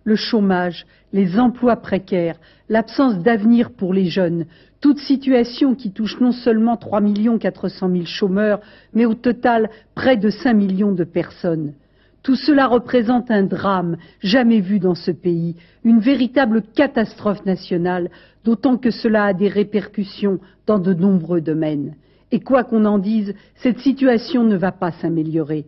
Le chômage, les emplois précaires, l'absence d'avenir pour les jeunes, toute situation qui touche non seulement 3 400 000 chômeurs, mais au total près de 5 millions de personnes. Tout cela représente un drame jamais vu dans ce pays, une véritable catastrophe nationale, d'autant que cela a des répercussions dans de nombreux domaines. Et quoi qu'on en dise, cette situation ne va pas s'améliorer.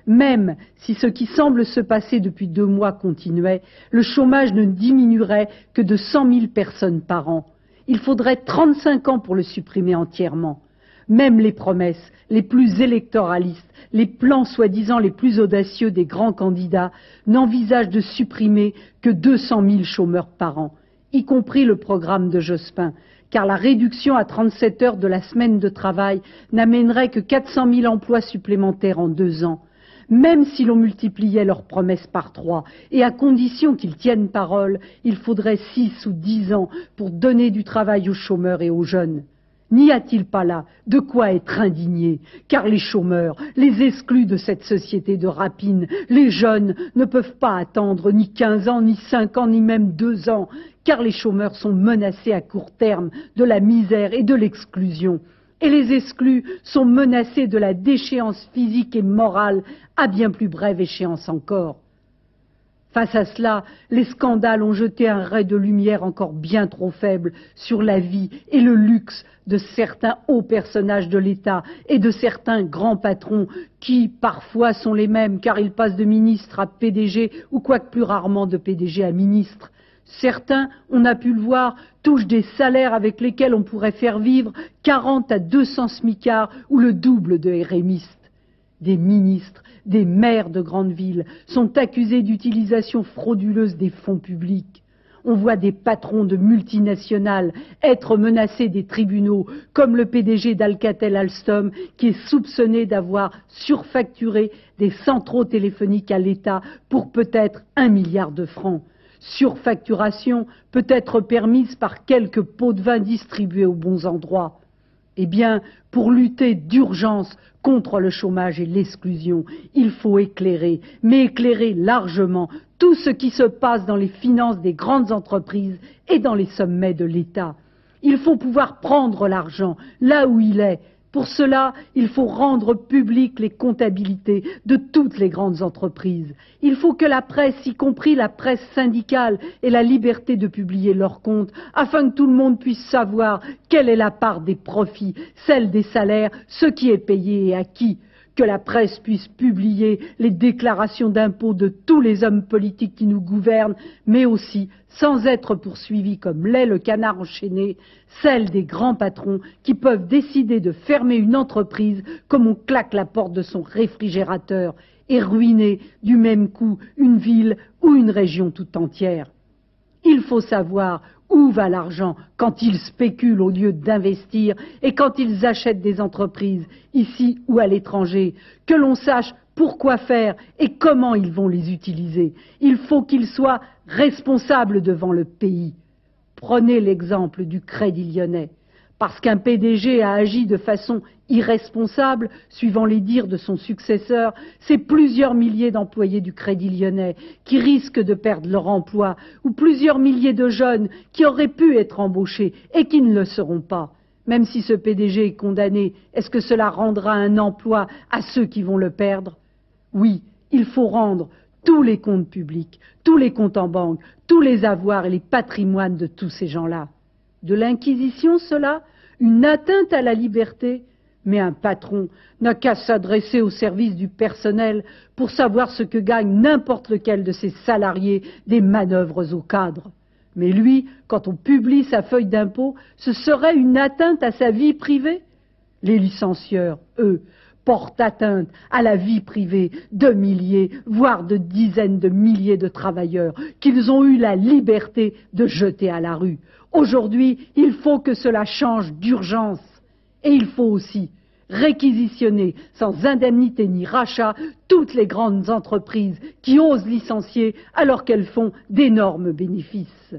Même si ce qui semble se passer depuis 2 mois continuait, le chômage ne diminuerait que de 100 000 personnes par an. Il faudrait 35 ans pour le supprimer entièrement. Même les promesses les plus électoralistes, les plans soi-disant les plus audacieux des grands candidats n'envisagent de supprimer que 200 000 chômeurs par an, y compris le programme de Jospin, car la réduction à 37 heures de la semaine de travail n'amènerait que 400 000 emplois supplémentaires en 2 ans. Même si l'on multipliait leurs promesses par 3, et à condition qu'ils tiennent parole, il faudrait 6 ou 10 ans pour donner du travail aux chômeurs et aux jeunes. N'y a-t-il pas là de quoi être indigné? Car les chômeurs, les exclus de cette société de rapine, les jeunes ne peuvent pas attendre ni 15 ans, ni 5 ans, ni même 2 ans, car les chômeurs sont menacés à court terme de la misère et de l'exclusion. Et les exclus sont menacés de la déchéance physique et morale à bien plus brève échéance encore. Face à cela, les scandales ont jeté un ray de lumière encore bien trop faible sur la vie et le luxe de certains hauts personnages de l'État et de certains grands patrons qui, parfois, sont les mêmes car ils passent de ministre à PDG ou quoique plus rarement de PDG à ministre. Certains, on a pu le voir, touchent des salaires avec lesquels on pourrait faire vivre 40 à 200 smicards ou le double de RMistes. Des ministres, des maires de grandes villes sont accusés d'utilisation frauduleuse des fonds publics. On voit des patrons de multinationales être menacés des tribunaux, comme le PDG d'Alcatel-Alstom qui est soupçonné d'avoir surfacturé des centraux téléphoniques à l'État pour peut-être 1 milliard de francs. Surfacturation peut être permise par quelques pots de vin distribués aux bons endroits. Eh bien, pour lutter d'urgence contre le chômage et l'exclusion, il faut éclairer, mais éclairer largement tout ce qui se passe dans les finances des grandes entreprises et dans les sommets de l'État. Il faut pouvoir prendre l'argent là où il est. Pour cela, il faut rendre publiques les comptabilités de toutes les grandes entreprises. Il faut que la presse, y compris la presse syndicale, ait la liberté de publier leurs comptes, afin que tout le monde puisse savoir quelle est la part des profits, celle des salaires, ce qui est payé et à qui. Que la presse puisse publier les déclarations d'impôts de tous les hommes politiques qui nous gouvernent, mais aussi, sans être poursuivis comme l'est le canard enchaîné, celle des grands patrons qui peuvent décider de fermer une entreprise comme on claque la porte de son réfrigérateur et ruiner du même coup une ville ou une région tout entière. Il faut savoir où va l'argent quand ils spéculent au lieu d'investir et quand ils achètent des entreprises, ici ou à l'étranger, que l'on sache pourquoi faire et comment ils vont les utiliser. Il faut qu'ils soient responsables devant le pays. Prenez l'exemple du Crédit Lyonnais. Parce qu'un PDG a agi de façon irresponsable, suivant les dires de son successeur, c'est plusieurs milliers d'employés du Crédit Lyonnais qui risquent de perdre leur emploi, ou plusieurs milliers de jeunes qui auraient pu être embauchés et qui ne le seront pas. Même si ce PDG est condamné, est-ce que cela rendra un emploi à ceux qui vont le perdre? Oui, il faut rendre tous les comptes publics, tous les comptes en banque, tous les avoirs et les patrimoines de tous ces gens-là. De l'inquisition, cela? Une atteinte à la liberté? Mais un patron n'a qu'à s'adresser au service du personnel pour savoir ce que gagne n'importe lequel de ses salariés des manœuvres au cadre. Mais lui, quand on publie sa feuille d'impôt, ce serait une atteinte à sa vie privée? Les licencieurs, eux, portent atteinte à la vie privée de milliers, voire de dizaines de milliers de travailleurs qu'ils ont eu la liberté de jeter à la rue. Aujourd'hui, il faut que cela change d'urgence. Et il faut aussi réquisitionner sans indemnité ni rachat toutes les grandes entreprises qui osent licencier alors qu'elles font d'énormes bénéfices.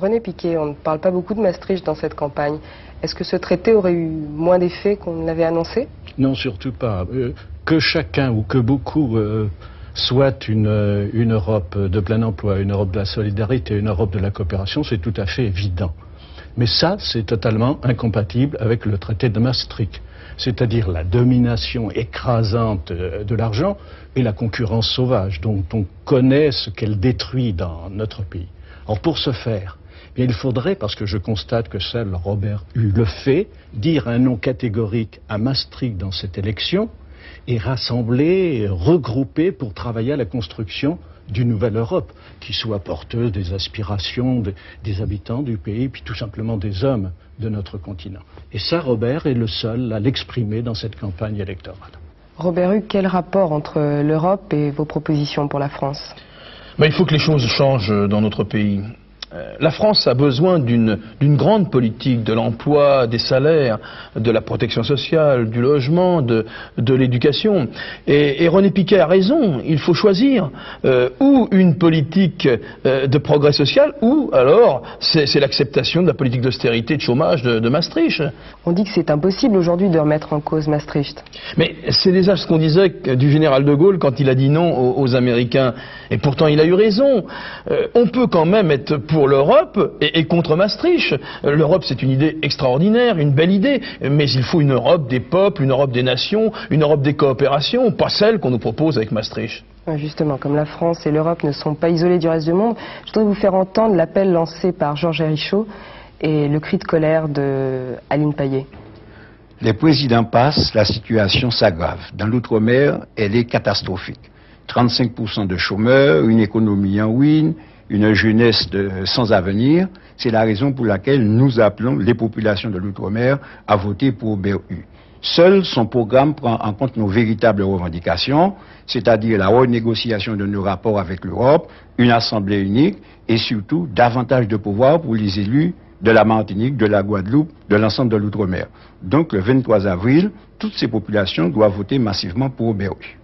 René Piquet, on ne parle pas beaucoup de Maastricht dans cette campagne. Est-ce que ce traité aurait eu moins d'effet qu'on ne l'avait annoncé? Non, surtout pas. Que chacun ou que beaucoup soit une Europe de plein emploi, une Europe de la solidarité, une Europe de la coopération, c'est tout à fait évident. Mais ça, c'est totalement incompatible avec le traité de Maastricht, c'est-à-dire la domination écrasante de l'argent et la concurrence sauvage dont on connaît ce qu'elle détruit dans notre pays. Alors pour ce faire, eh bien, il faudrait, parce que je constate que seul Robert Hue le fait, dire un non catégorique à Maastricht dans cette élection et rassembler, regrouper pour travailler à la construction d'une nouvelle Europe qui soit porteuse des aspirations des habitants du pays, puis tout simplement des hommes de notre continent. Et ça, Robert est le seul à l'exprimer dans cette campagne électorale. Robert Hue, quel rapport entre l'Europe et vos propositions pour la France? Il faut que les choses changent dans notre pays. La France a besoin d'une grande politique de l'emploi, des salaires, de la protection sociale, du logement, de l'éducation. Et René Piquet a raison, il faut choisir ou une politique de progrès social, ou alors c'est l'acceptation de la politique d'austérité et de chômage de Maastricht. On dit que c'est impossible aujourd'hui de remettre en cause Maastricht. Mais c'est déjà ce qu'on disait du général de Gaulle quand il a dit non aux Américains. Et pourtant il a eu raison. On peut quand même être pour l'Europe et contre Maastricht. L'Europe, c'est une idée extraordinaire, une belle idée, mais il faut une Europe des peuples, une Europe des nations, une Europe des coopérations, pas celle qu'on nous propose avec Maastricht. Justement, comme la France et l'Europe ne sont pas isolées du reste du monde, je voudrais vous faire entendre l'appel lancé par Georges Hérichaud et le cri de colère de Aline Paillet. Les présidents passent, la situation s'aggrave. Dans l'outre-mer, elle est catastrophique. 35% de chômeurs, une économie en ruine, une jeunesse sans avenir. C'est la raison pour laquelle nous appelons les populations de l'outre-mer à voter pour Robert Hue. Seul son programme prend en compte nos véritables revendications, c'est-à-dire la renégociation de nos rapports avec l'Europe, une assemblée unique et surtout davantage de pouvoir pour les élus de la Martinique, de la Guadeloupe, de l'ensemble de l'outre-mer. Donc le 23 avril, toutes ces populations doivent voter massivement pour Robert Hue.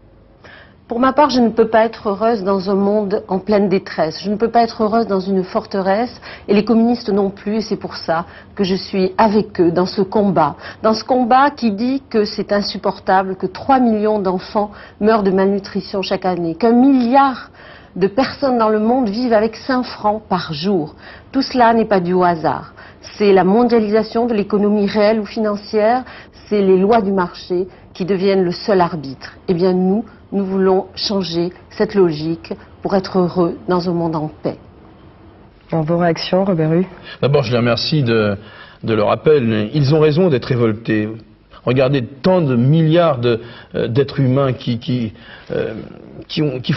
Pour ma part, je ne peux pas être heureuse dans un monde en pleine détresse. Je ne peux pas être heureuse dans une forteresse, et les communistes non plus, et c'est pour ça que je suis avec eux dans ce combat. Dans ce combat qui dit que c'est insupportable, que 3 millions d'enfants meurent de malnutrition chaque année, qu'1 milliard de personnes dans le monde vivent avec 5 francs par jour. Tout cela n'est pas dû au hasard. C'est la mondialisation de l'économie réelle ou financière, c'est les lois du marché qui deviennent le seul arbitre. Eh bien nous voulons changer cette logique pour être heureux dans un monde en paix. Dans vos réactions, Robert Hue? D'abord, je les remercie de leur appel. Ils ont raison d'être révoltés. Regardez tant de milliards d'êtres humains qui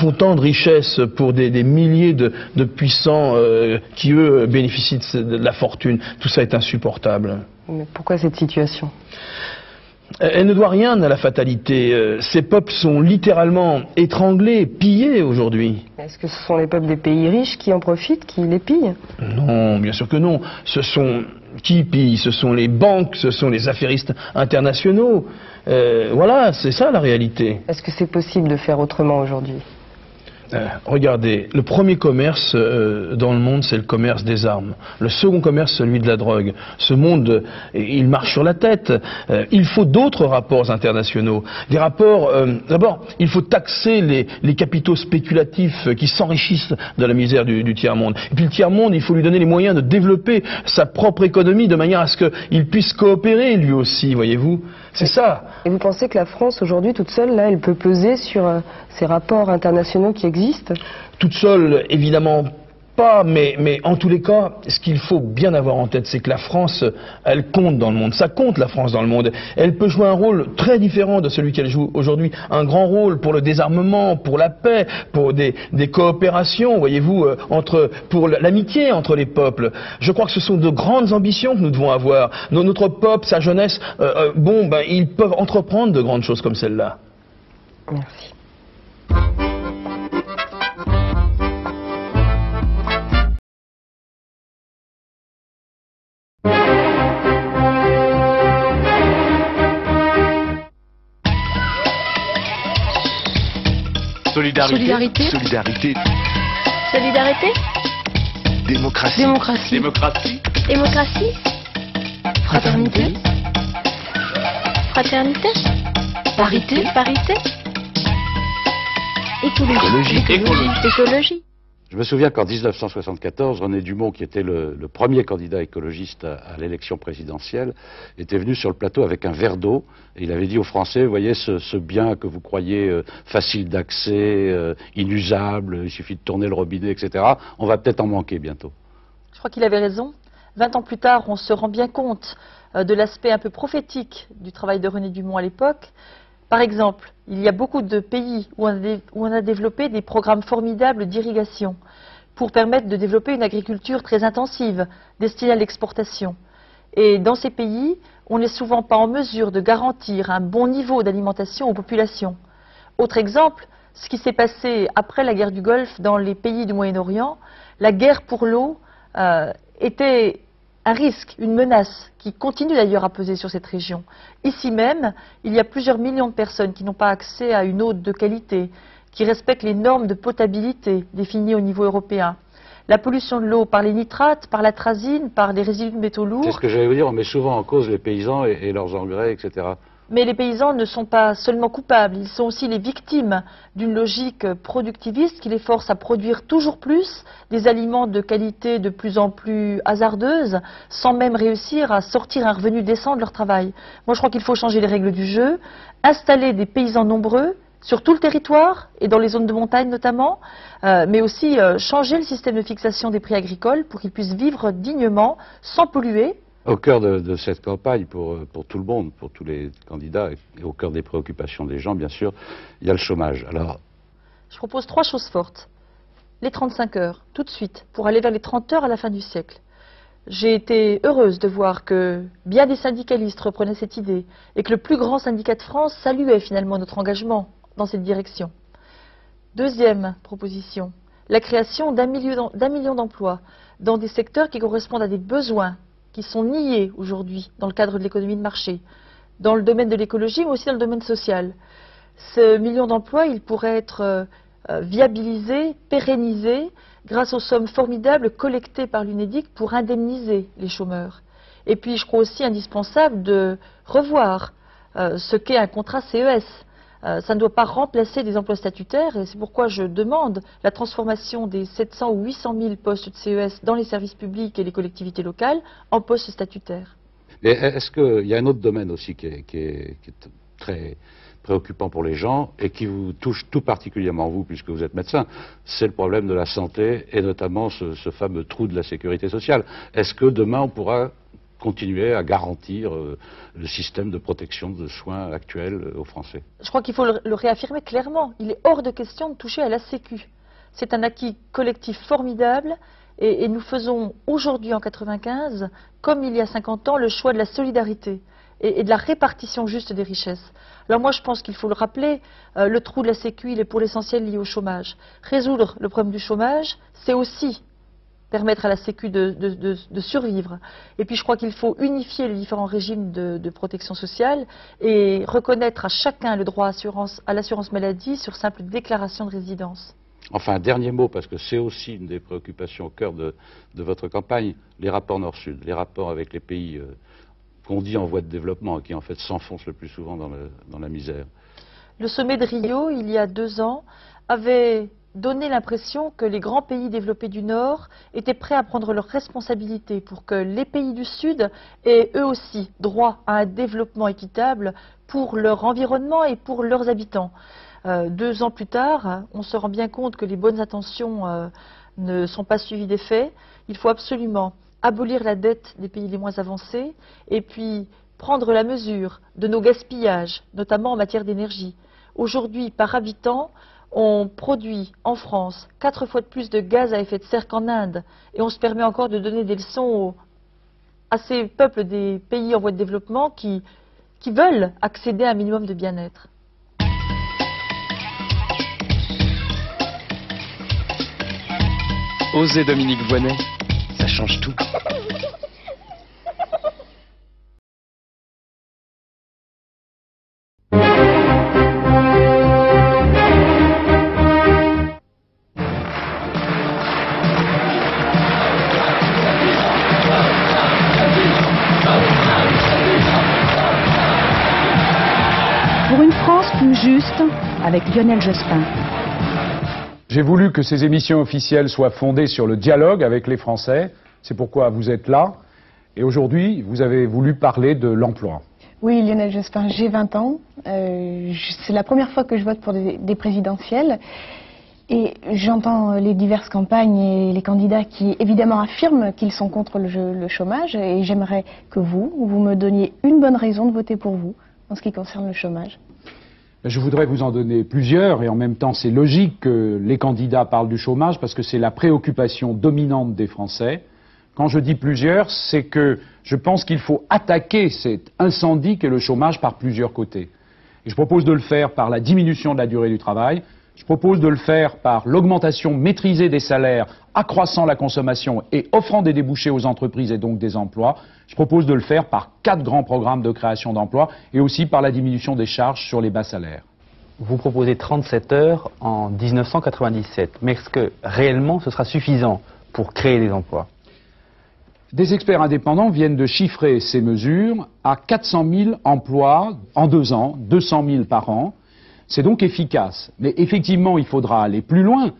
font tant de richesses pour des milliers de puissants qui, eux, bénéficient de la fortune. Tout ça est insupportable. Mais pourquoi cette situation? Elle ne doit rien à la fatalité. Ces peuples sont littéralement étranglés, pillés aujourd'hui. Est-ce que ce sont les peuples des pays riches qui en profitent, qui les pillent? Non, bien sûr que non. Ce sont qui pillent? Ce sont les banques, ce sont les affairistes internationaux. Voilà, c'est ça la réalité. Est-ce que c'est possible de faire autrement aujourd'hui? Regardez, le premier commerce dans le monde, c'est le commerce des armes. Le second commerce, celui de la drogue. Ce monde, il marche sur la tête. Il faut d'autres rapports internationaux. Des rapports... D'abord, il faut taxer les capitaux spéculatifs qui s'enrichissent de la misère du tiers-monde. Et puis le tiers-monde, il faut lui donner les moyens de développer sa propre économie de manière à ce qu'il puisse coopérer lui aussi, voyez-vous. C'est ça. Et vous pensez que la France, aujourd'hui, toute seule, là, elle peut peser sur ces rapports internationaux qui existent? Toute seule, évidemment pas, mais en tous les cas, ce qu'il faut bien avoir en tête, c'est que la France, elle compte dans le monde. Ça compte, la France, dans le monde. Elle peut jouer un rôle très différent de celui qu'elle joue aujourd'hui. Un grand rôle pour le désarmement, pour la paix, pour des coopérations, voyez-vous, pour l'amitié entre les peuples. Je crois que ce sont de grandes ambitions que nous devons avoir. Notre peuple, sa jeunesse, ils peuvent entreprendre de grandes choses comme celle-là. Merci. Solidarité. Solidarité. Solidarité. Solidarité. Démocratie. Démocratie. Démocratie. Démocratie. Fraternité. Fraternité. Parité. Parité. Écologie. Écologie. Je me souviens qu'en 1974, René Dumont, qui était le premier candidat écologiste à l'élection présidentielle, était venu sur le plateau avec un verre d'eau et il avait dit aux Français, vous voyez ce bien que vous croyez facile d'accès, inusable, il suffit de tourner le robinet, etc., on va peut-être en manquer bientôt. Je crois qu'il avait raison. 20 ans plus tard, on se rend bien compte de l'aspect un peu prophétique du travail de René Dumont à l'époque. Par exemple, il y a beaucoup de pays où on a développé des programmes formidables d'irrigation pour permettre de développer une agriculture très intensive, destinée à l'exportation. Et dans ces pays, on n'est souvent pas en mesure de garantir un bon niveau d'alimentation aux populations. Autre exemple, ce qui s'est passé après la guerre du Golfe dans les pays du Moyen-Orient, la guerre pour l'eau était un risque, une menace qui continue d'ailleurs à peser sur cette région. Ici même, il y a plusieurs millions de personnes qui n'ont pas accès à une eau de qualité, qui respectent les normes de potabilité définies au niveau européen. La pollution de l'eau par les nitrates, par l'atrazine, par les résidus de métaux lourds. C'est ce que j'allais vous dire, on met souvent en cause les paysans et leurs engrais, etc. Mais les paysans ne sont pas seulement coupables, ils sont aussi les victimes d'une logique productiviste qui les force à produire toujours plus, des aliments de qualité de plus en plus hasardeuse, sans même réussir à sortir un revenu décent de leur travail. Moi je crois qu'il faut changer les règles du jeu, installer des paysans nombreux sur tout le territoire et dans les zones de montagne notamment, mais aussi changer le système de fixation des prix agricoles pour qu'ils puissent vivre dignement, sans polluer. Au cœur de cette campagne, pour tout le monde, pour tous les candidats, et au cœur des préoccupations des gens, bien sûr, il y a le chômage. Alors, je propose 3 choses fortes. Les 35 heures, tout de suite, pour aller vers les 30 heures à la fin du siècle. J'ai été heureuse de voir que bien des syndicalistes reprenaient cette idée et que le plus grand syndicat de France saluait finalement notre engagement dans cette direction. Deuxième proposition, la création d'un million d'emplois dans des secteurs qui correspondent à des besoins qui sont niés aujourd'hui dans le cadre de l'économie de marché, dans le domaine de l'écologie, mais aussi dans le domaine social. Ce million d'emplois, il pourrait être viabilisé, pérennisé, grâce aux sommes formidables collectées par l'UNEDIC pour indemniser les chômeurs. Et puis, je crois aussi indispensable de revoir ce qu'est un contrat CES. Ça ne doit pas remplacer des emplois statutaires et c'est pourquoi je demande la transformation des 700 ou 800 000 postes de CES dans les services publics et les collectivités locales en postes statutaires. Mais est-ce qu'il y a un autre domaine aussi qui est très préoccupant pour les gens et qui vous touche tout particulièrement vous puisque vous êtes médecin, c'est le problème de la santé et notamment ce fameux trou de la sécurité sociale. Est-ce que demain on pourra continuer à garantir le système de protection de soins actuel aux Français? Je crois qu'il faut le réaffirmer clairement. Il est hors de question de toucher à la Sécu. C'est un acquis collectif formidable et nous faisons aujourd'hui en 95, comme il y a 50 ans, le choix de la solidarité et de la répartition juste des richesses. Alors moi je pense qu'il faut le rappeler, le trou de la Sécu il est pour l'essentiel lié au chômage. Résoudre le problème du chômage, c'est aussi permettre à la Sécu de survivre. Et puis je crois qu'il faut unifier les différents régimes de protection sociale et reconnaître à chacun le droit à l'assurance maladie sur simple déclaration de résidence. Enfin, un dernier mot, parce que c'est aussi une des préoccupations au cœur de votre campagne, les rapports Nord-Sud, les rapports avec les pays qu'on dit en voie de développement et qui en fait s'enfoncent le plus souvent dans la misère. Le sommet de Rio, il y a 2 ans, avait donner l'impression que les grands pays développés du Nord étaient prêts à prendre leurs responsabilités pour que les pays du Sud aient eux aussi droit à un développement équitable pour leur environnement et pour leurs habitants. 2 ans plus tard, on se rend bien compte que les bonnes intentions ne sont pas suivies des faits. Il faut absolument abolir la dette des pays les moins avancés et puis prendre la mesure de nos gaspillages, notamment en matière d'énergie. Aujourd'hui, par habitant, on produit en France 4 fois de plus de gaz à effet de serre qu'en Inde. Et on se permet encore de donner des leçons à ces peuples des pays en voie de développement qui veulent accéder à un minimum de bien-être. Osez Dominique Voynet, ça change tout. juste avec Lionel Jospin. J'ai voulu que ces émissions officielles soient fondées sur le dialogue avec les Français. C'est pourquoi vous êtes là. Et aujourd'hui, vous avez voulu parler de l'emploi. Oui, Lionel Jospin, j'ai 20 ans. C'est la première fois que je vote pour des présidentielles. Et j'entends les diverses campagnes et les candidats qui, évidemment, affirment qu'ils sont contre le chômage. Et j'aimerais que vous me donniez une bonne raison de voter pour vous en ce qui concerne le chômage. Je voudrais vous en donner plusieurs. Et en même temps, c'est logique que les candidats parlent du chômage parce que c'est la préoccupation dominante des Français. Quand je dis plusieurs, c'est que je pense qu'il faut attaquer cet incendie qu'est le chômage par plusieurs côtés. Et je propose de le faire par la diminution de la durée du travail. Je propose de le faire par l'augmentation maîtrisée des salaires, accroissant la consommation et offrant des débouchés aux entreprises et donc des emplois. Je propose de le faire par 4 grands programmes de création d'emplois et aussi par la diminution des charges sur les bas salaires. Vous proposez 37 heures en 1997, mais est-ce que réellement ce sera suffisant pour créer des emplois ? Des experts indépendants viennent de chiffrer ces mesures à 400 000 emplois en 2 ans, 200 000 par an. C'est donc efficace. Mais effectivement, il faudra aller plus loin.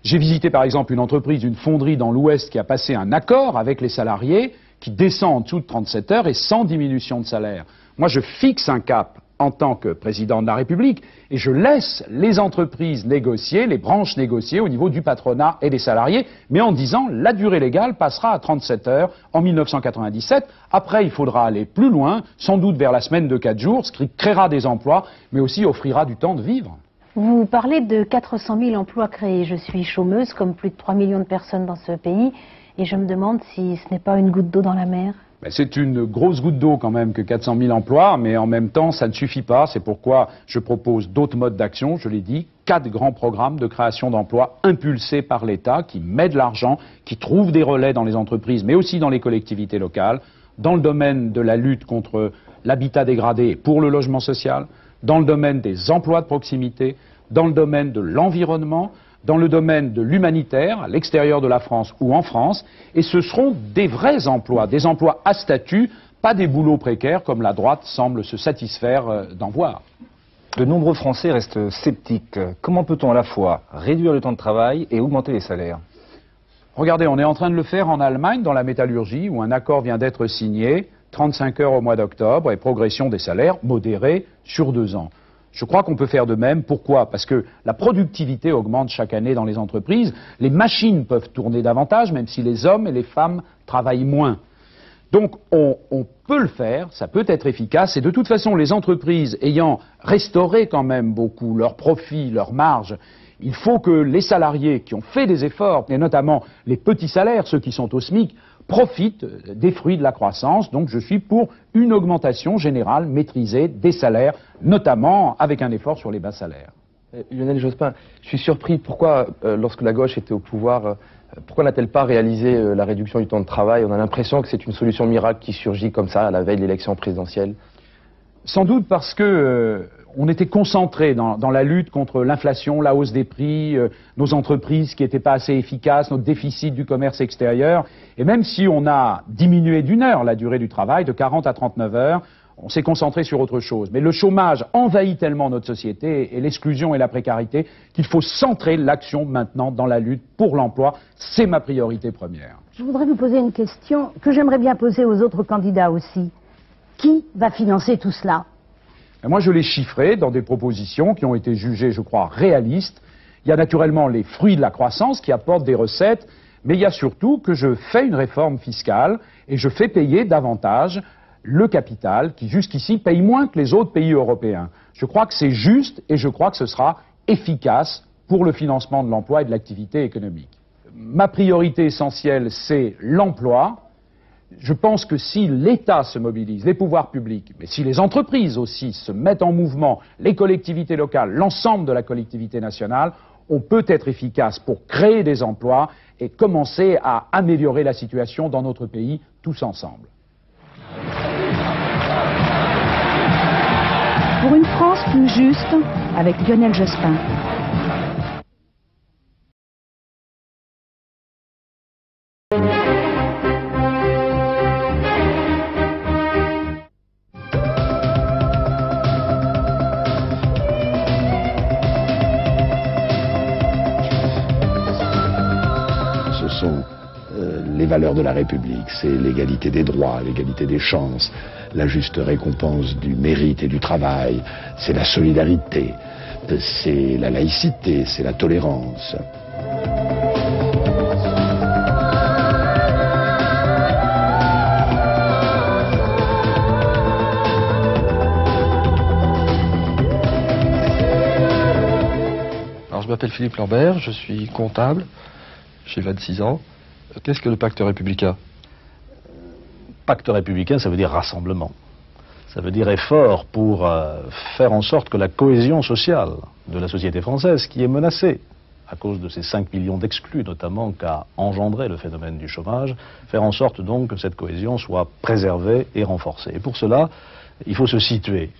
J'ai visité par exemple une entreprise, une fonderie dans l'Ouest qui a passé un accord avec les salariés qui descend en dessous de 37 heures et sans diminution de salaire. Moi, je fixe un cap en tant que président de la République et je laisse les entreprises négocier, les branches négocier au niveau du patronat et des salariés, mais en disant la durée légale passera à 37 heures en 1997. Après, il faudra aller plus loin, sans doute vers la semaine de 4 jours, ce qui créera des emplois, mais aussi offrira du temps de vivre. Vous parlez de 400 000 emplois créés. Je suis chômeuse, comme plus de 3 millions de personnes dans ce pays, et je me demande si ce n'est pas une goutte d'eau dans la mer. C'est une grosse goutte d'eau quand même que 400 000 emplois, mais en même temps, ça ne suffit pas. C'est pourquoi je propose d'autres modes d'action, je l'ai dit, 4 grands programmes de création d'emplois impulsés par l'État, qui mettent de l'argent, qui trouvent des relais dans les entreprises, mais aussi dans les collectivités locales, dans le domaine de la lutte contre l'habitat dégradé et pour le logement social, dans le domaine des emplois de proximité, dans le domaine de l'environnement, dans le domaine de l'humanitaire, à l'extérieur de la France ou en France, et ce seront des vrais emplois, des emplois à statut, pas des boulots précaires comme la droite semble se satisfaire d'en voir. De nombreux Français restent sceptiques. Comment peut-on à la fois réduire le temps de travail et augmenter les salaires ? Regardez, on est en train de le faire en Allemagne, dans la métallurgie, où un accord vient d'être signé, 35 heures au mois d'octobre et progression des salaires modérée sur 2 ans. Je crois qu'on peut faire de même. Pourquoi ? Parce que la productivité augmente chaque année dans les entreprises. Les machines peuvent tourner davantage, même si les hommes et les femmes travaillent moins. Donc on peut le faire, ça peut être efficace. Et de toute façon, les entreprises ayant restauré quand même beaucoup leurs profits, leurs marges, il faut que les salariés qui ont fait des efforts, et notamment les petits salaires, ceux qui sont au SMIC, profitent des fruits de la croissance. Donc je suis pour une augmentation générale maîtrisée des salaires, notamment avec un effort sur les bas salaires. Lionel Jospin, je suis surpris. Pourquoi, lorsque la gauche était au pouvoir, pourquoi n'a-t-elle pas réalisé la réduction du temps de travail? On a l'impression que c'est une solution miracle qui surgit comme ça à la veille de l'élection présidentielle. Sans doute parce que on était concentré dans la lutte contre l'inflation, la hausse des prix, nos entreprises qui n'étaient pas assez efficaces, notre déficit du commerce extérieur. Et même si on a diminué d'1 heure la durée du travail, de 40 à 39 heures, on s'est concentré sur autre chose. Mais le chômage envahit tellement notre société et l'exclusion et la précarité qu'il faut centrer l'action maintenant dans la lutte pour l'emploi. C'est ma priorité première. Je voudrais vous poser une question que j'aimerais bien poser aux autres candidats aussi. Qui va financer tout cela ? Et moi, je l'ai chiffré dans des propositions qui ont été jugées, je crois, réalistes. Il y a naturellement les fruits de la croissance qui apportent des recettes, mais il y a surtout que je fais une réforme fiscale et je fais payer davantage le capital qui, jusqu'ici, paye moins que les autres pays européens. Je crois que c'est juste et je crois que ce sera efficace pour le financement de l'emploi et de l'activité économique. Ma priorité essentielle, c'est l'emploi. Je pense que si l'État se mobilise, les pouvoirs publics, mais si les entreprises aussi se mettent en mouvement, les collectivités locales, l'ensemble de la collectivité nationale, on peut être efficace pour créer des emplois et commencer à améliorer la situation dans notre pays tous ensemble. Pour une France plus juste, avec Lionel Jospin. valeurs de la République. C'est l'égalité des droits, l'égalité des chances, la juste récompense du mérite et du travail, c'est la solidarité, c'est la laïcité, c'est la tolérance. Alors, je m'appelle Philippe Lambert, je suis comptable, j'ai 26 ans. Qu'est-ce que le pacte républicain? Pacte républicain, ça veut dire rassemblement. Ça veut dire effort pour faire en sorte que la cohésion sociale de la société française, qui est menacée à cause de ces 5 millions d'exclus, notamment qu'a engendré le phénomène du chômage, faire en sorte donc que cette cohésion soit préservée et renforcée. Et pour cela, il faut se situer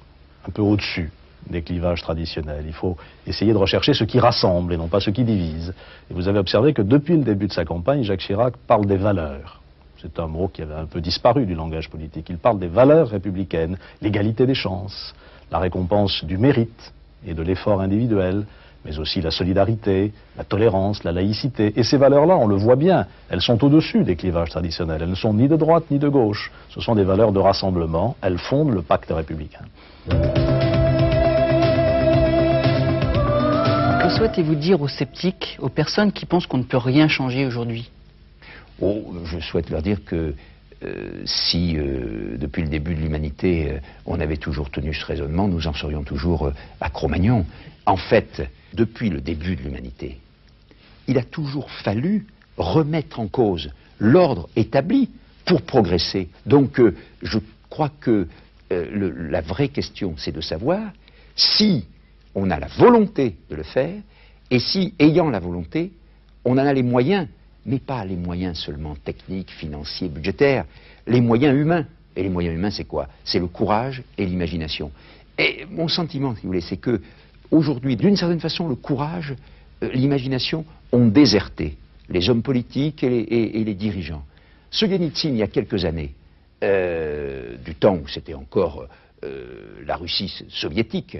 un peu au-dessus des clivages traditionnels. Il faut essayer de rechercher ce qui rassemble et non pas ce qui divise. Et vous avez observé que depuis le début de sa campagne, Jacques Chirac parle des valeurs. C'est un mot qui avait un peu disparu du langage politique. Il parle des valeurs républicaines, l'égalité des chances, la récompense du mérite et de l'effort individuel, mais aussi la solidarité, la tolérance, la laïcité. Et ces valeurs-là, on le voit bien, elles sont au-dessus des clivages traditionnels. Elles ne sont ni de droite ni de gauche. Ce sont des valeurs de rassemblement. Elles fondent le pacte républicain. Que souhaitez-vous dire aux sceptiques, aux personnes qui pensent qu'on ne peut rien changer aujourd'hui? Oh, je souhaite leur dire que si, depuis le début de l'humanité, on avait toujours tenu ce raisonnement, nous en serions toujours à Cro-Magnon. En fait, depuis le début de l'humanité, il a toujours fallu remettre en cause l'ordre établi pour progresser. Donc, je crois que la vraie question, c'est de savoir si on a la volonté de le faire, et si, ayant la volonté, on en a les moyens, mais pas les moyens seulement techniques, financiers, budgétaires, les moyens humains. Et les moyens humains, c'est quoi? C'est le courage et l'imagination. Et mon sentiment, si vous voulez, c'est que aujourd'hui, d'une certaine façon, le courage, l'imagination ont déserté les hommes politiques et les dirigeants. Solzhenitsyn, il y a quelques années, du temps où c'était encore la Russie soviétique,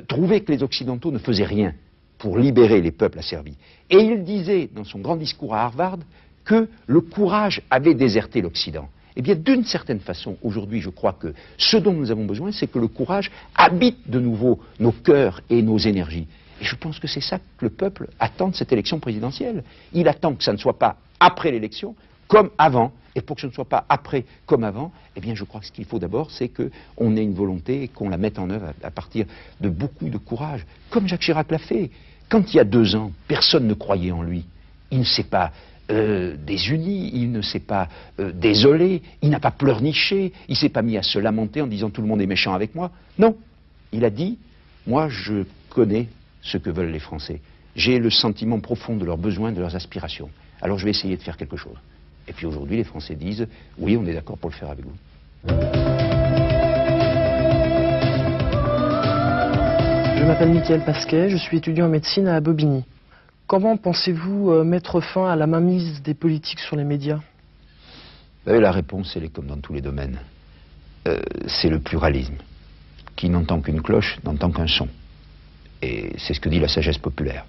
trouvait que les Occidentaux ne faisaient rien pour libérer les peuples asservis. Et il disait, dans son grand discours à Harvard, que le courage avait déserté l'Occident. Eh bien, d'une certaine façon, aujourd'hui, je crois que ce dont nous avons besoin, c'est que le courage habite de nouveau nos cœurs et nos énergies. Et je pense que c'est ça que le peuple attend de cette élection présidentielle. Il attend que ça ne soit pas après l'élection, comme avant. Et pour que ce ne soit pas après comme avant, eh bien, je crois que ce qu'il faut d'abord, c'est qu'on ait une volonté et qu'on la mette en œuvre à partir de beaucoup de courage, comme Jacques Chirac l'a fait. Quand il y a 2 ans, personne ne croyait en lui. Il ne s'est pas désuni, il ne s'est pas désolé, il n'a pas pleurniché, il ne s'est pas mis à se lamenter en disant tout le monde est méchant avec moi. Non, il a dit, moi je connais ce que veulent les Français. J'ai le sentiment profond de leurs besoins, de leurs aspirations. Alors je vais essayer de faire quelque chose. Et puis aujourd'hui, les Français disent, oui, on est d'accord pour le faire avec vous. Je m'appelle Mickaël Pasquet, je suis étudiant en médecine à Bobigny. Comment pensez-vous mettre fin à la mainmise des politiques sur les médias? La réponse, elle est comme dans tous les domaines. C'est le pluralisme. Qui n'entend qu'une cloche, n'entend qu'un son. Et c'est ce que dit la sagesse populaire.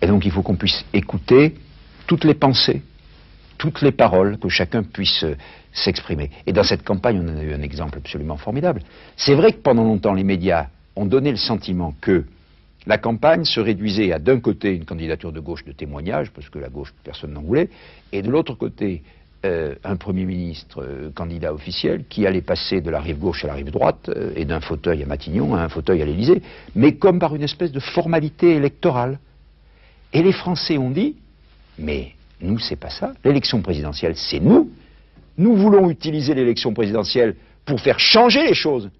Et donc il faut qu'on puisse écouter toutes les pensées, toutes les paroles, que chacun puisse s'exprimer. Et dans cette campagne, on en a eu un exemple absolument formidable. C'est vrai que pendant longtemps, les médias ont donné le sentiment que la campagne se réduisait à d'un côté une candidature de gauche de témoignage, parce que la gauche, personne n'en voulait, et de l'autre côté, un Premier ministre candidat officiel qui allait passer de la rive gauche à la rive droite, et d'un fauteuil à Matignon à un fauteuil à l'Élysée, mais comme par une espèce de formalité électorale. Et les Français ont dit, mais nous, c'est pas ça. L'élection présidentielle, c'est nous. Nous voulons utiliser l'élection présidentielle pour faire changer les choses.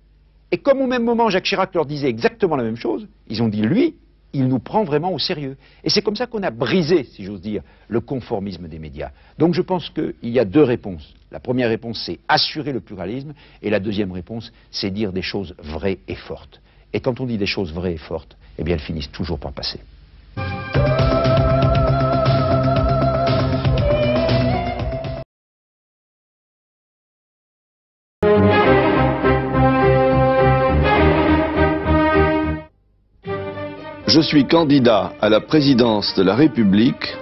Et comme au même moment, Jacques Chirac leur disait exactement la même chose, ils ont dit, lui, il nous prend vraiment au sérieux. Et c'est comme ça qu'on a brisé, si j'ose dire, le conformisme des médias. Donc je pense qu'il y a 2 réponses. La première réponse, c'est assurer le pluralisme. Et la deuxième réponse, c'est dire des choses vraies et fortes. Et quand on dit des choses vraies et fortes, eh bien, elles finissent toujours par passer. Je suis candidat à la présidence de la République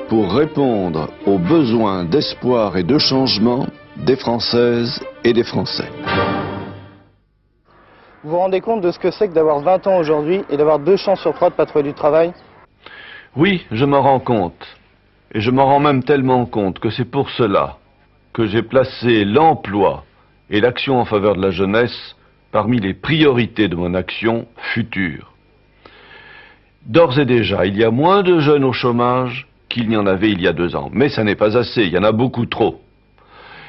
pour répondre aux besoins d'espoir et de changement des Françaises et des Français. Vous vous rendez compte de ce que c'est que d'avoir 20 ans aujourd'hui et d'avoir 2 chances sur 3 de pas trouver du travail? Oui, je m'en rends compte. Et je m'en rends même tellement compte que c'est pour cela que j'ai placé l'emploi et l'action en faveur de la jeunesse parmi les priorités de mon action future. D'ores et déjà, il y a moins de jeunes au chômage qu'il n'y en avait il y a 2 ans. Mais ça n'est pas assez, il y en a beaucoup trop.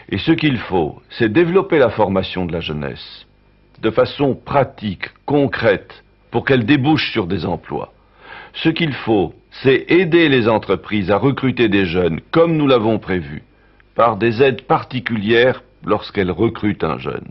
Et ce qu'il faut, c'est développer la formation de la jeunesse de façon pratique, concrète, pour qu'elle débouche sur des emplois. Ce qu'il faut, c'est aider les entreprises à recruter des jeunes, comme nous l'avons prévu, par des aides particulières lorsqu'elles recrutent un jeune.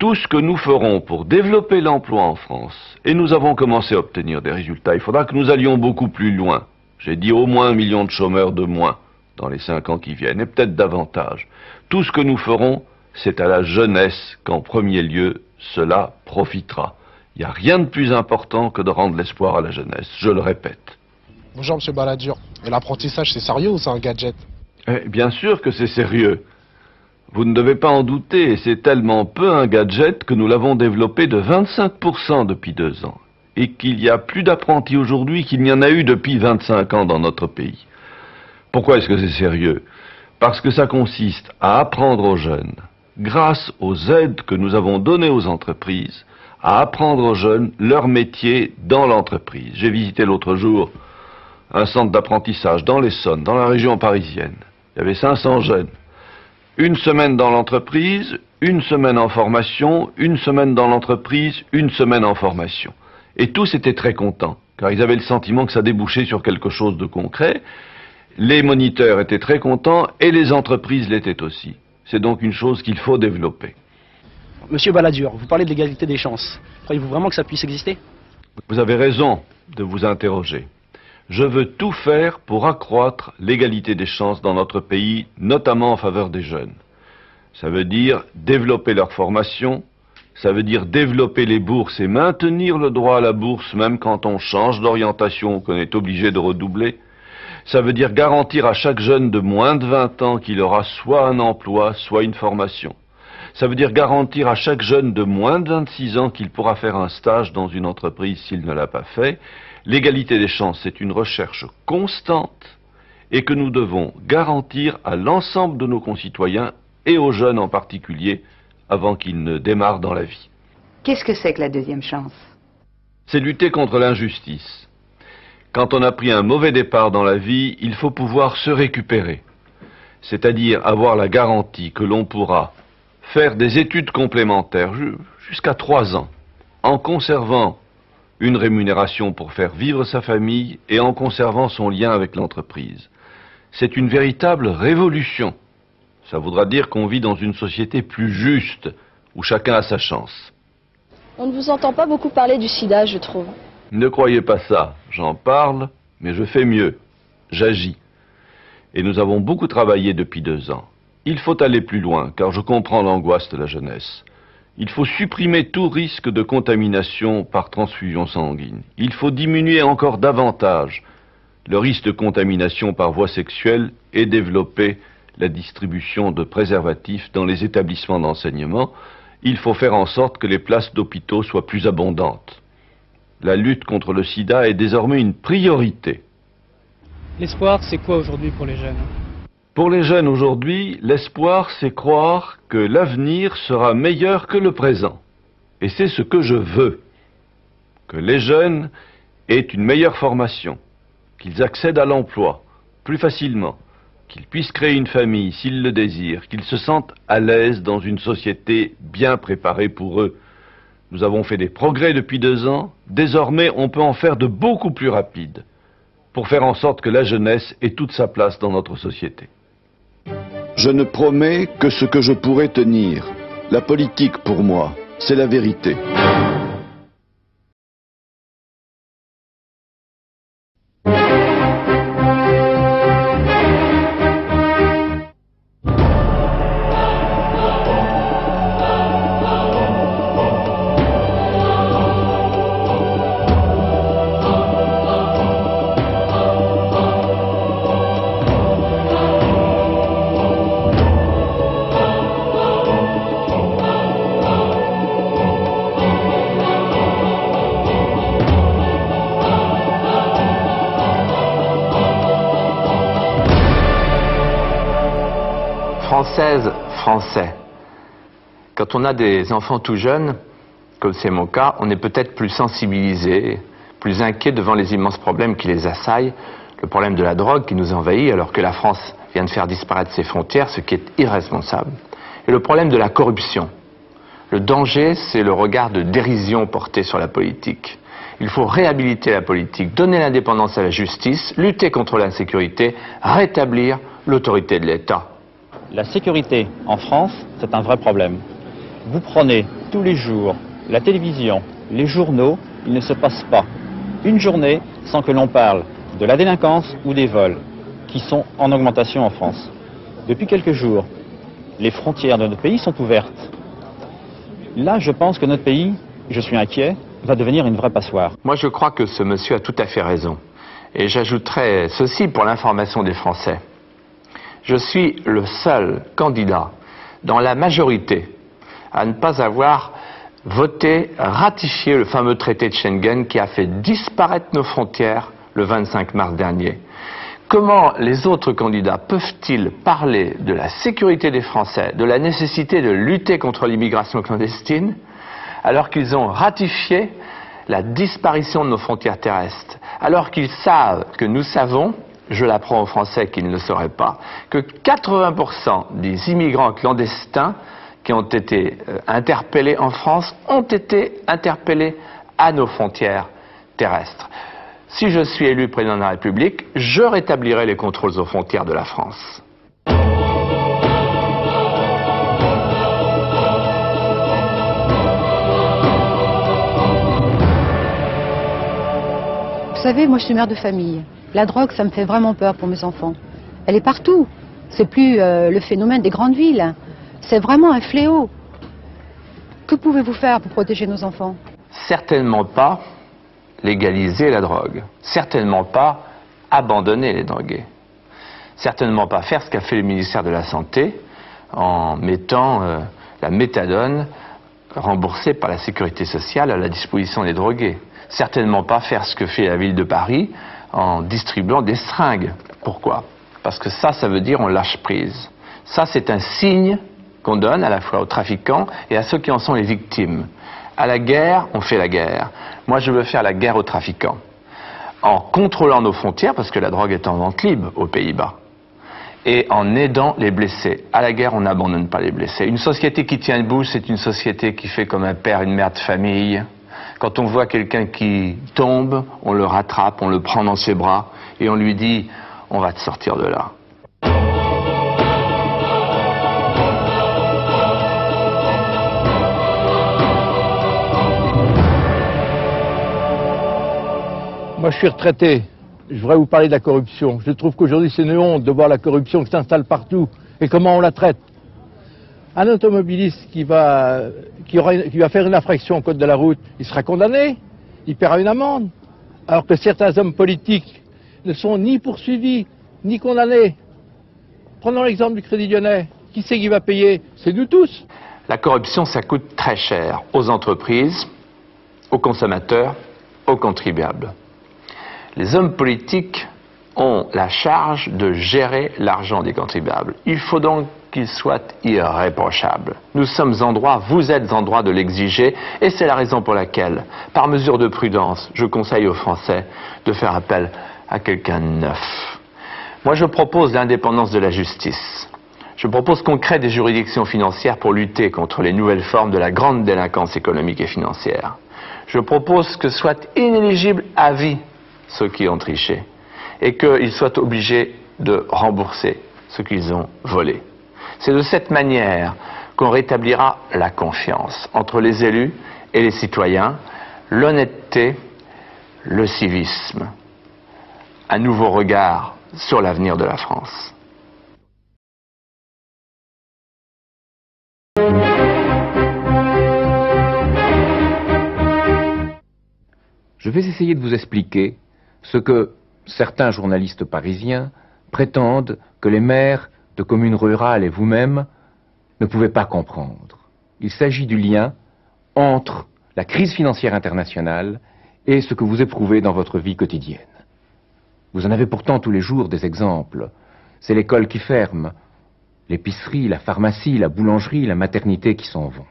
Tout ce que nous ferons pour développer l'emploi en France, et nous avons commencé à obtenir des résultats, il faudra que nous allions beaucoup plus loin. J'ai dit au moins 1 million de chômeurs de moins dans les 5 ans qui viennent, et peut-être davantage. Tout ce que nous ferons, c'est à la jeunesse qu'en premier lieu, cela profitera. Il n'y a rien de plus important que de rendre l'espoir à la jeunesse, je le répète. Bonjour Monsieur Balladur. Et l'apprentissage, c'est sérieux ou c'est un gadget? Bien sûr que c'est sérieux. Vous ne devez pas en douter, et c'est tellement peu un gadget que nous l'avons développé de 25% depuis 2 ans. Et qu'il y a plus d'apprentis aujourd'hui qu'il n'y en a eu depuis 25 ans dans notre pays. Pourquoi est-ce que c'est sérieux? Parce que ça consiste à apprendre aux jeunes, grâce aux aides que nous avons données aux entreprises, à apprendre aux jeunes leur métier dans l'entreprise. J'ai visité l'autre jour un centre d'apprentissage dans l'Essonne, dans la région parisienne. Il y avait 500 jeunes. 1 semaine dans l'entreprise, 1 semaine en formation, 1 semaine dans l'entreprise, 1 semaine en formation. Et tous étaient très contents, car ils avaient le sentiment que ça débouchait sur quelque chose de concret. Les moniteurs étaient très contents et les entreprises l'étaient aussi. C'est donc une chose qu'il faut développer. Monsieur Balladur, vous parlez de l'égalité des chances. Croyez-vous vraiment que ça puisse exister? Vous avez raison de vous interroger. Je veux tout faire pour accroître l'égalité des chances dans notre pays, notamment en faveur des jeunes. Ça veut dire développer leur formation, ça veut dire développer les bourses et maintenir le droit à la bourse même quand on change d'orientation ou qu'on est obligé de redoubler. Ça veut dire garantir à chaque jeune de moins de 20 ans qu'il aura soit un emploi, soit une formation. Ça veut dire garantir à chaque jeune de moins de 26 ans qu'il pourra faire un stage dans une entreprise s'il ne l'a pas fait. L'égalité des chances, c'est une recherche constante et que nous devons garantir à l'ensemble de nos concitoyens et aux jeunes en particulier avant qu'ils ne démarrent dans la vie. Qu'est-ce que c'est que la deuxième chance? C'est lutter contre l'injustice. Quand on a pris un mauvais départ dans la vie, il faut pouvoir se récupérer. C'est-à-dire avoir la garantie que l'on pourra faire des études complémentaires jusqu'à 3 ans, en conservant une rémunération pour faire vivre sa famille et en conservant son lien avec l'entreprise. C'est une véritable révolution. Ça voudra dire qu'on vit dans une société plus juste, où chacun a sa chance. On ne vous entend pas beaucoup parler du sida, je trouve. Ne croyez pas ça. J'en parle, mais je fais mieux. J'agis. Et nous avons beaucoup travaillé depuis 2 ans. Il faut aller plus loin, car je comprends l'angoisse de la jeunesse. Il faut supprimer tout risque de contamination par transfusion sanguine. Il faut diminuer encore davantage le risque de contamination par voie sexuelle et développer la distribution de préservatifs dans les établissements d'enseignement. Il faut faire en sorte que les places d'hôpitaux soient plus abondantes. La lutte contre le sida est désormais une priorité. L'espoir, c'est quoi aujourd'hui pour les jeunes? Pour les jeunes aujourd'hui, l'espoir, c'est croire que l'avenir sera meilleur que le présent. Et c'est ce que je veux. Que les jeunes aient une meilleure formation, qu'ils accèdent à l'emploi plus facilement, qu'ils puissent créer une famille s'ils le désirent, qu'ils se sentent à l'aise dans une société bien préparée pour eux. Nous avons fait des progrès depuis 2 ans, désormais on peut en faire de beaucoup plus rapides pour faire en sorte que la jeunesse ait toute sa place dans notre société. Je ne promets que ce que je pourrai tenir. La politique, pour moi, c'est la vérité. Françaises, Français, quand on a des enfants tout jeunes, comme c'est mon cas, on est peut-être plus sensibilisé, plus inquiet devant les immenses problèmes qui les assaillent, le problème de la drogue qui nous envahit alors que la France vient de faire disparaître ses frontières, ce qui est irresponsable, et le problème de la corruption. Le danger, c'est le regard de dérision porté sur la politique. Il faut réhabiliter la politique, donner l'indépendance à la justice, lutter contre l'insécurité, rétablir l'autorité de l'État. La sécurité en France, c'est un vrai problème. Vous prenez tous les jours la télévision, les journaux, il ne se passe pas une journée sans que l'on parle de la délinquance ou des vols qui sont en augmentation en France. Depuis quelques jours, les frontières de notre pays sont ouvertes. Là, je pense que notre pays, je suis inquiet, va devenir une vraie passoire. Moi, je crois que ce monsieur a tout à fait raison. Et j'ajouterais ceci pour l'information des Français. Je suis le seul candidat dans la majorité à ne pas avoir voté, ratifié le fameux traité de Schengen qui a fait disparaître nos frontières le 25 mars dernier. Comment les autres candidats peuvent-ils parler de la sécurité des Français, de la nécessité de lutter contre l'immigration clandestine, alors qu'ils ont ratifié la disparition de nos frontières terrestres, alors qu'ils savent que nous savons, je l'apprends aux Français qui ne le sauraient pas, que 80% des immigrants clandestins qui ont été interpellés en France ont été interpellés à nos frontières terrestres. Si je suis élu président de la République, je rétablirai les contrôles aux frontières de la France. Vous savez, moi je suis mère de famille. La drogue, ça me fait vraiment peur pour mes enfants. Elle est partout. C'est plus le phénomène des grandes villes. C'est vraiment un fléau. Que pouvez-vous faire pour protéger nos enfants? Certainement pas légaliser la drogue. Certainement pas abandonner les drogués. Certainement pas faire ce qu'a fait le ministère de la Santé en mettant la méthadone remboursée par la Sécurité sociale à la disposition des drogués. Certainement pas faire ce que fait la ville de Paris en distribuant des seringues. Pourquoi? Parce que ça veut dire on lâche prise. Ça, c'est un signe qu'on donne à la fois aux trafiquants et à ceux qui en sont les victimes. À la guerre, on fait la guerre. Moi, je veux faire la guerre aux trafiquants. En contrôlant nos frontières, parce que la drogue est en vente libre aux Pays-Bas, et en aidant les blessés. À la guerre, on n'abandonne pas les blessés. Une société qui tient debout, c'est une société qui fait comme un père, une mère de famille. Quand on voit quelqu'un qui tombe, on le rattrape, on le prend dans ses bras, et on lui dit « on va te sortir de là ». Moi, je suis retraité. Je voudrais vous parler de la corruption. Je trouve qu'aujourd'hui, c'est une honte de voir la corruption qui s'installe partout et comment on la traite. Un automobiliste qui va faire une infraction au code de la route, il sera condamné, il paiera une amende. Alors que certains hommes politiques ne sont ni poursuivis, ni condamnés. Prenons l'exemple du Crédit Lyonnais. Qui c'est qui va payer? C'est nous tous. La corruption, ça coûte très cher aux entreprises, aux consommateurs, aux contribuables. Les hommes politiques ont la charge de gérer l'argent des contribuables. Il faut donc qu'ils soient irréprochables. Nous sommes en droit, vous êtes en droit de l'exiger, et c'est la raison pour laquelle, par mesure de prudence, je conseille aux Français de faire appel à quelqu'un de neuf. Moi, je propose l'indépendance de la justice. Je propose qu'on crée des juridictions financières pour lutter contre les nouvelles formes de la grande délinquance économique et financière. Je propose que soient inéligibles à vie ceux qui ont triché et qu'ils soient obligés de rembourser ce qu'ils ont volé. C'est de cette manière qu'on rétablira la confiance entre les élus et les citoyens, l'honnêteté, le civisme, un nouveau regard sur l'avenir de la France. Je vais essayer de vous expliquer ce que certains journalistes parisiens prétendent que les maires de communes rurales et vous-même ne pouvez pas comprendre. Il s'agit du lien entre la crise financière internationale et ce que vous éprouvez dans votre vie quotidienne. Vous en avez pourtant tous les jours des exemples. C'est l'école qui ferme, l'épicerie, la pharmacie, la boulangerie, la maternité qui s'en vont.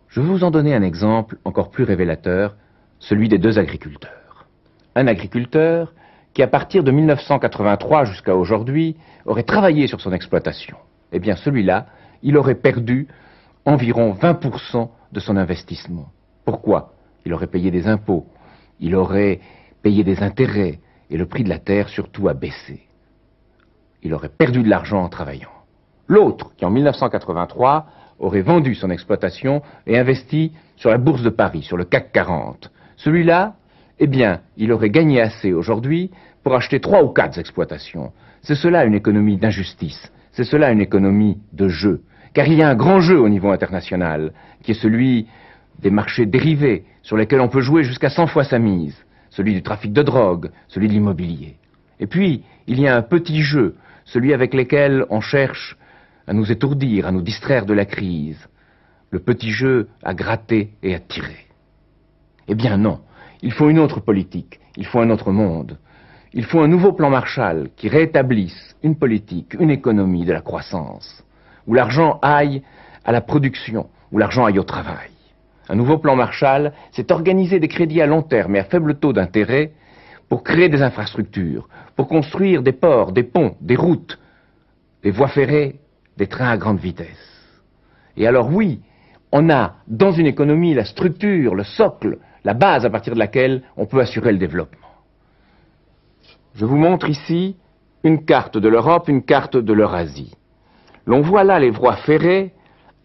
Je vais vous en donner un exemple encore plus révélateur, celui des deux agriculteurs. Un agriculteur qui, à partir de 1983 jusqu'à aujourd'hui, aurait travaillé sur son exploitation. Eh bien, celui-là, il aurait perdu environ 20% de son investissement. Pourquoi? Il aurait payé des impôts, il aurait payé des intérêts, et le prix de la terre surtout a baissé. Il aurait perdu de l'argent en travaillant. L'autre, qui en 1983 aurait vendu son exploitation et investi sur la bourse de Paris, sur le CAC 40. Celui-là, eh bien, il aurait gagné assez aujourd'hui pour acheter 3 ou 4 exploitations. C'est cela une économie d'injustice, c'est cela une économie de jeu. Car il y a un grand jeu au niveau international, qui est celui des marchés dérivés, sur lesquels on peut jouer jusqu'à 100 fois sa mise, celui du trafic de drogue, celui de l'immobilier. Et puis, il y a un petit jeu, celui avec lequel on cherche à nous étourdir, à nous distraire de la crise, le petit jeu à gratter et à tirer. Eh bien non, il faut une autre politique, il faut un autre monde. Il faut un nouveau plan Marshall qui rétablisse une politique, une économie de la croissance, où l'argent aille à la production, où l'argent aille au travail. Un nouveau plan Marshall, c'est organiser des crédits à long terme et à faible taux d'intérêt pour créer des infrastructures, pour construire des ports, des ponts, des routes, des voies ferrées, des trains à grande vitesse. Et alors oui, on a dans une économie la structure, le socle, la base à partir de laquelle on peut assurer le développement. Je vous montre ici une carte de l'Europe, une carte de l'Eurasie. L'on voit là les voies ferrées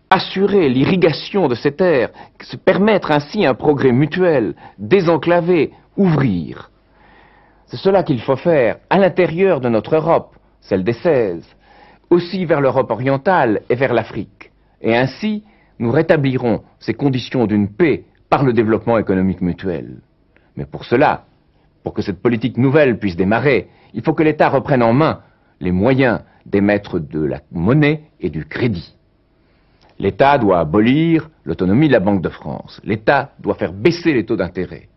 assurer l'irrigation de ces terres, se permettre ainsi un progrès mutuel, désenclaver, ouvrir. C'est cela qu'il faut faire à l'intérieur de notre Europe, celle des 16, aussi vers l'Europe orientale et vers l'Afrique. Et ainsi, nous rétablirons ces conditions d'une paix par le développement économique mutuel. Mais pour cela, pour que cette politique nouvelle puisse démarrer, il faut que l'État reprenne en main les moyens d'émettre de la monnaie et du crédit. L'État doit abolir l'autonomie de la Banque de France. L'État doit faire baisser les taux d'intérêt.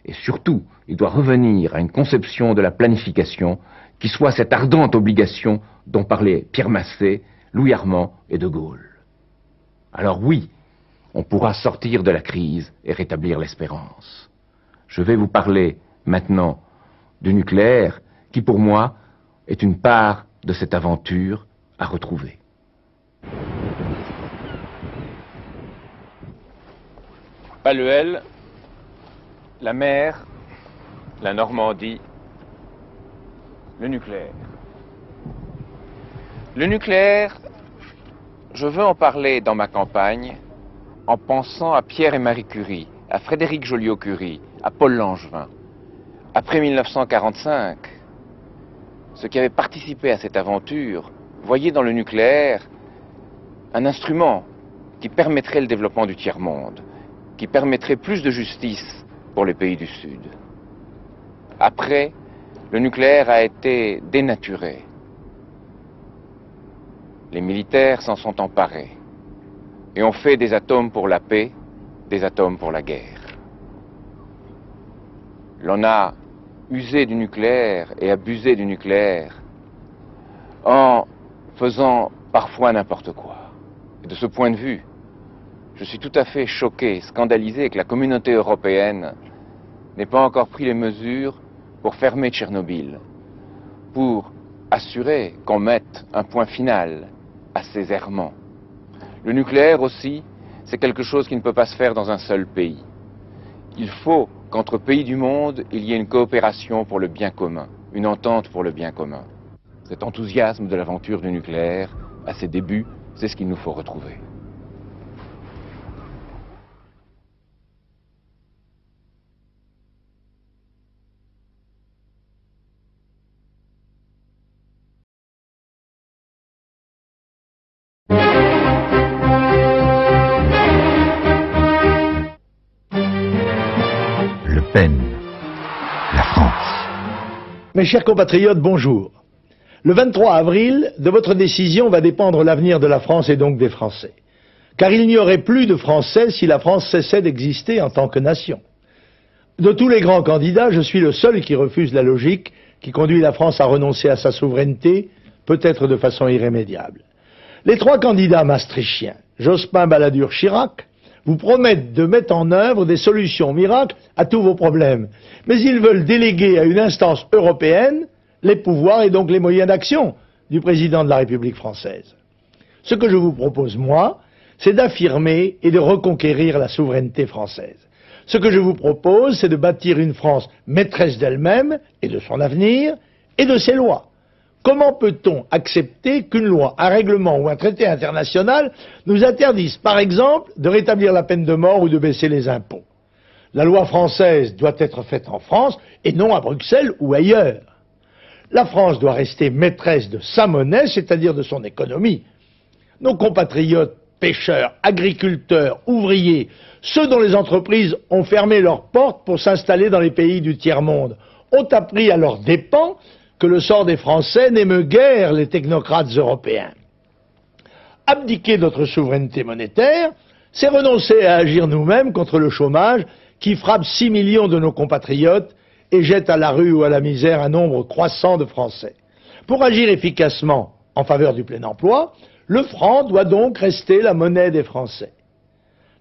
Et surtout, il doit revenir à une conception de la planification qui soit cette ardente obligation dont parlaient Pierre Massé, Louis Armand et De Gaulle. Alors oui, on pourra sortir de la crise et rétablir l'espérance. Je vais vous parler maintenant du nucléaire qui, pour moi, est une part de cette aventure à retrouver. Palluel, la mer, la Normandie, le nucléaire. Le nucléaire, je veux en parler dans ma campagne en pensant à Pierre et Marie Curie, à Frédéric Joliot-Curie, à Paul Langevin. Après 1945, ceux qui avaient participé à cette aventure voyaient dans le nucléaire un instrument qui permettrait le développement du tiers-monde, qui permettrait plus de justice pour les pays du Sud. Après, le nucléaire a été dénaturé. Les militaires s'en sont emparés et ont fait des atomes pour la paix, des atomes pour la guerre. L'on a usé du nucléaire et abusé du nucléaire en faisant parfois n'importe quoi. Et de ce point de vue, je suis tout à fait choqué, scandalisé que la communauté européenne n'ait pas encore pris les mesures pour fermer Tchernobyl, pour assurer qu'on mette un point final à ces errements. Le nucléaire aussi, c'est quelque chose qui ne peut pas se faire dans un seul pays. Il faut qu'entre pays du monde, il y ait une coopération pour le bien commun, une entente pour le bien commun. Cet enthousiasme de l'aventure du nucléaire, à ses débuts, c'est ce qu'il nous faut retrouver. La France. Mes chers compatriotes, bonjour. Le 23 avril, de votre décision va dépendre l'avenir de la France et donc des Français. Car il n'y aurait plus de Français si la France cessait d'exister en tant que nation. De tous les grands candidats, je suis le seul qui refuse la logique qui conduit la France à renoncer à sa souveraineté peut-être de façon irrémédiable. Les trois candidats maastrichtiens, Jospin, Balladur, Chirac, vous promettent de mettre en œuvre des solutions miracles à tous vos problèmes. Mais ils veulent déléguer à une instance européenne les pouvoirs et donc les moyens d'action du président de la République française. Ce que je vous propose, moi, c'est d'affirmer et de reconquérir la souveraineté française. Ce que je vous propose, c'est de bâtir une France maîtresse d'elle-même et de son avenir et de ses lois. Comment peut-on accepter qu'une loi, un règlement ou un traité international nous interdise, par exemple, de rétablir la peine de mort ou de baisser les impôts? La loi française doit être faite en France et non à Bruxelles ou ailleurs. La France doit rester maîtresse de sa monnaie, c'est-à-dire de son économie. Nos compatriotes, pêcheurs, agriculteurs, ouvriers, ceux dont les entreprises ont fermé leurs portes pour s'installer dans les pays du tiers-monde, ont appris à leurs dépens que le sort des Français n'émeut guère les technocrates européens. Abdiquer notre souveraineté monétaire, c'est renoncer à agir nous-mêmes contre le chômage qui frappe 6 millions de nos compatriotes et jette à la rue ou à la misère un nombre croissant de Français. Pour agir efficacement en faveur du plein emploi, le franc doit donc rester la monnaie des Français.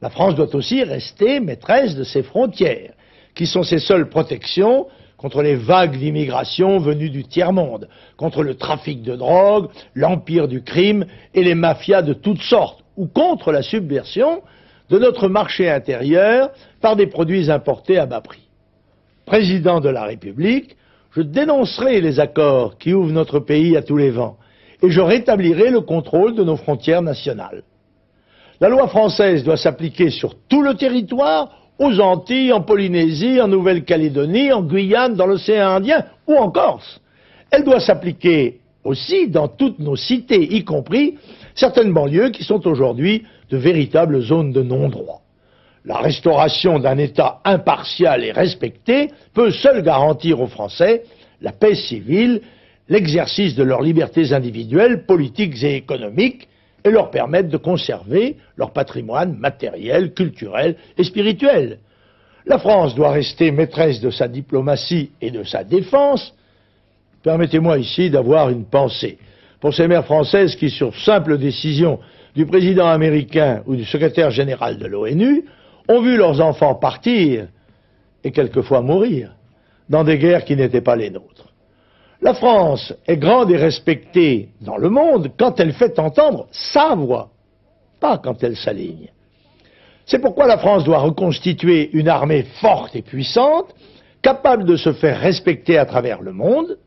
La France doit aussi rester maîtresse de ses frontières, qui sont ses seules protections contre les vagues d'immigration venues du tiers-monde, contre le trafic de drogue, l'empire du crime et les mafias de toutes sortes, ou contre la subversion de notre marché intérieur par des produits importés à bas prix. Président de la République, je dénoncerai les accords qui ouvrent notre pays à tous les vents et je rétablirai le contrôle de nos frontières nationales. La loi française doit s'appliquer sur tout le territoire, aux Antilles, en Polynésie, en Nouvelle-Calédonie, en Guyane, dans l'océan Indien ou en Corse. Elle doit s'appliquer aussi dans toutes nos cités, y compris certaines banlieues qui sont aujourd'hui de véritables zones de non-droit. La restauration d'un État impartial et respecté peut seule garantir aux Français la paix civile, l'exercice de leurs libertés individuelles, politiques et économiques, et leur permettre de conserver leur patrimoine matériel, culturel et spirituel. La France doit rester maîtresse de sa diplomatie et de sa défense. Permettez-moi ici d'avoir une pensée pour ces mères françaises qui, sur simple décision du président américain ou du secrétaire général de l'ONU, ont vu leurs enfants partir et quelquefois mourir dans des guerres qui n'étaient pas les nôtres. La France est grande et respectée dans le monde quand elle fait entendre sa voix, pas quand elle s'aligne. C'est pourquoi la France doit reconstituer une armée forte et puissante, capable de se faire respecter à travers le monde,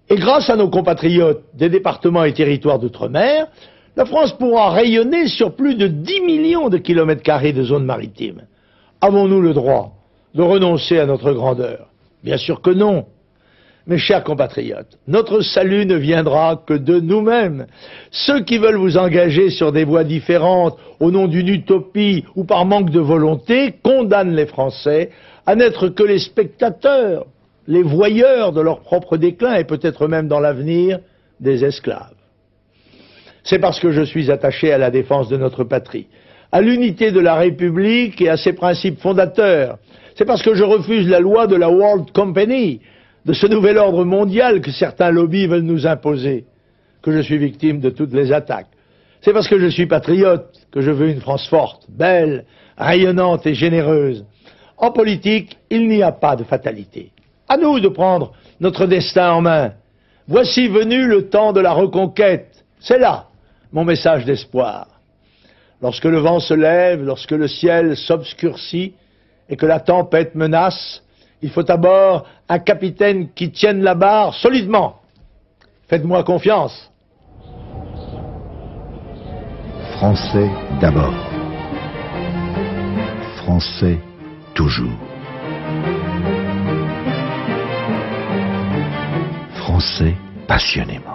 et grâce à nos compatriotes des départements et territoires d'outre-mer, la France pourra rayonner sur plus de 10 millions de kilomètres carrés de zones maritimes. Avons-nous le droit de renoncer à notre grandeur? Bien sûr que non. Mes chers compatriotes, notre salut ne viendra que de nous-mêmes. Ceux qui veulent vous engager sur des voies différentes au nom d'une utopie ou par manque de volonté condamnent les Français à n'être que les spectateurs, les voyeurs de leur propre déclin et peut-être même dans l'avenir des esclaves. C'est parce que je suis attaché à la défense de notre patrie, à l'unité de la République et à ses principes fondateurs. C'est parce que je refuse la loi de la World Company, de ce nouvel ordre mondial que certains lobbies veulent nous imposer, que je suis victime de toutes les attaques. C'est parce que je suis patriote que je veux une France forte, belle, rayonnante et généreuse. En politique, il n'y a pas de fatalité. À nous de prendre notre destin en main. Voici venu le temps de la reconquête. C'est là mon message d'espoir. Lorsque le vent se lève, lorsque le ciel s'obscurcit et que la tempête menace, il faut d'abord un capitaine qui tienne la barre solidement. Faites-moi confiance. Français d'abord. Français toujours. Français passionnément.